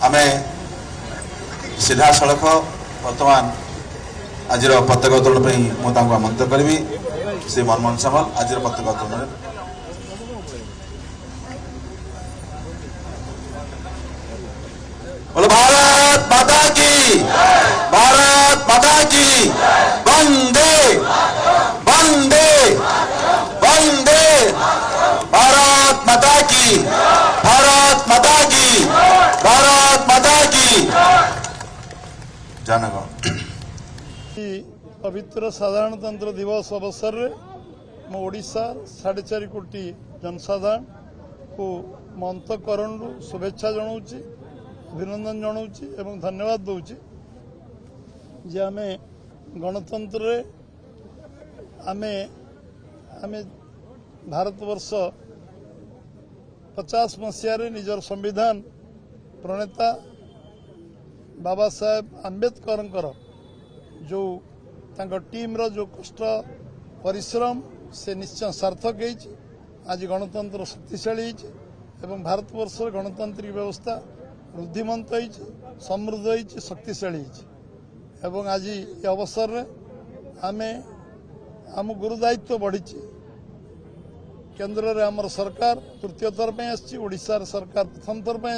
आम सीधा सड़क बर्तमान आज पताका उत्तोलन मुझे आमंत्रित करी श्री मनमोहन सामल आज पताका उत्तोलन बोलो भारत माता की वंदे वंदे वंदे भारत माता की जनगण पवित्र साधारणतंत्र दिवस अवसर में मो ओडिशा 4.5 कोटी जनसाधारण को मंतकरण शुभेच्छा जनाऊँगी अभिनंदन जनाऊँगी एवं धन्यवाद दूची जे आमे गणतंत्र आमे आमे भारतवर्ष 50 मसीह निजर संविधान प्रणेता बाबा साहेब आंबेडकर जो टीम रो जो कष्ट परिश्रम से निश्चय सार्थक है। आज गणतंत्र शक्तिशाली एवं भारतवर्ष गणतांत्रिक व्यवस्था वृद्धिमंत समृद्ध शक्तिशाली एवं आज ये अवसर में आमे आम गुरुदायित्व बढ़ी केन्द्र में आमर सरकार तृतीय थर पर ओडिशार सरकार प्रथम थर पर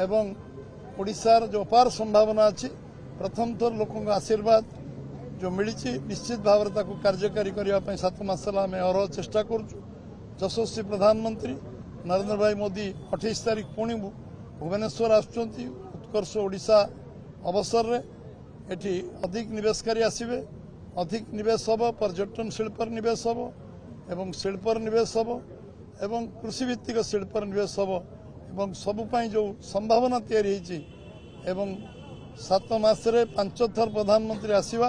एवं ओडिशार जो अपार संभावना अच्छी प्रथम थर लोकों आशीर्वाद जो मिली निश्चित भाव में कार्यकारी करने 7 मास आम अरह चेष्टा करुँ। यशस्वी प्रधानमंत्री नरेंद्र भाई मोदी 28 तारीख पुणी भुवनेश्वर आसुच्चंती उत्कर्ष ओडिशा अवसर रे एठी अधिक निवेशकारी आसिबे अधिक निवेश हम पर्यटन शिल्पर निवेश हम एवं शिल्पर निवेश हम एवं कृषि भित्तिक शिल्पर निवेश हम एवं सबुपाई जो संभावना तैयारी एवं 7 मास 5 थर प्रधानमंत्री आसिबा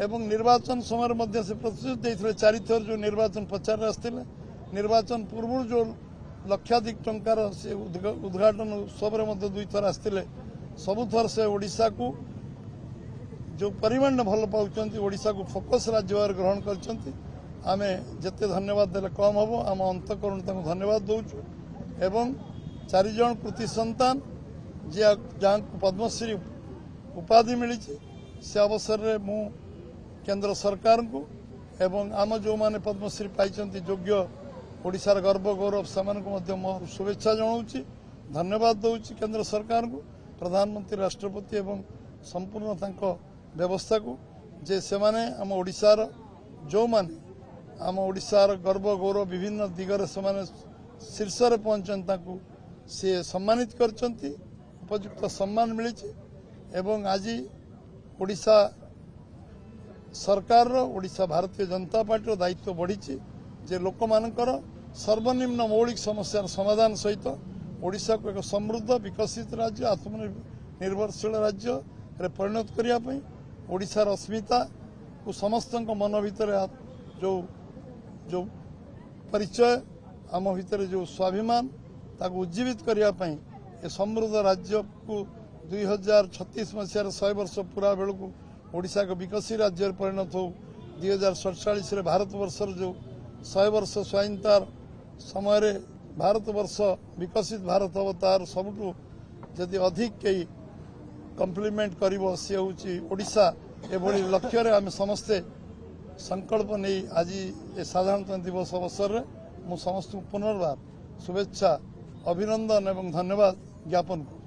एवं निर्वाचन समय मध्य से प्रतिश्रुति देते 4 थर जो निर्वाचन प्रचार आसते निर्वाचन पूर्व जो लक्षाधिक टंकार से उद्घाटन उत्सव 2 थर आसते सबु थर से ओडिशा को जो परिमाण भल पाँच ओडिशा को फोकस राज्य भाव ग्रहण कर आमे जिते धन्यवाद देले कम हम आम अंतकरण धन्यवाद दौचु एवं 4 जन कृति संतान जहाँ पद्मश्री उपाधि मिली से अवसर में मु केंद्र सरकार को एवं आम जो माने पद्मश्री पाई योग्य ओडिशार गर्व गौरव से मोर शुभेच्छा जनाऊँगी धन्यवाद दूची केंद्र सरकार को प्रधानमंत्री राष्ट्रपति एवं संपूर्ण तांको व्यवस्था को जे से माने आम ओडिशार जो माने आम ओडिशार गर्व गौरव विभिन्न दिगरे से माने शीर्ष रे पहुंचन ताकू से सम्मानित करचंती उपयुक्त सम्मान मिली एवं आज ओडिशा सरकार ओडिशा भारतीय जनता पार्टी दायित्व बढ़ी जे लोक मानकर सर्वनिम्न मौलिक समस्या समाधान सहित ओडिशा को एक समृद्ध विकसित राज्य आत्मनिर्भरशील राज्य रे परिणत करने ओडिशार अस्मिता को समस्त मन भितर जो जो परिचय आम भितर जो स्वाभिमान ताको उज्जीवित करने ये समृद्ध राज्य को 2036 मसीह 100 वर्ष पूरा बेलू को ओडिशा को विकसित राज्य परिणत हो 2047 भारतवर्षर जो 100 वर्ष स्वाधीनतार समय भारतवर्ष विकसित भारत हम तार सबुठू जदि अधिक कई कम्प्लीमेंट कर सी हूँ ओडिशा एभली लक्ष्य आम समस्ते संकल्प नहीं आज ये साधारणतंत्र दिवस अवसर में मु समस्त पुनर्बार शुभेच्छा अभिनंदन एवं धन्यवाद ज्ञापन करूँ।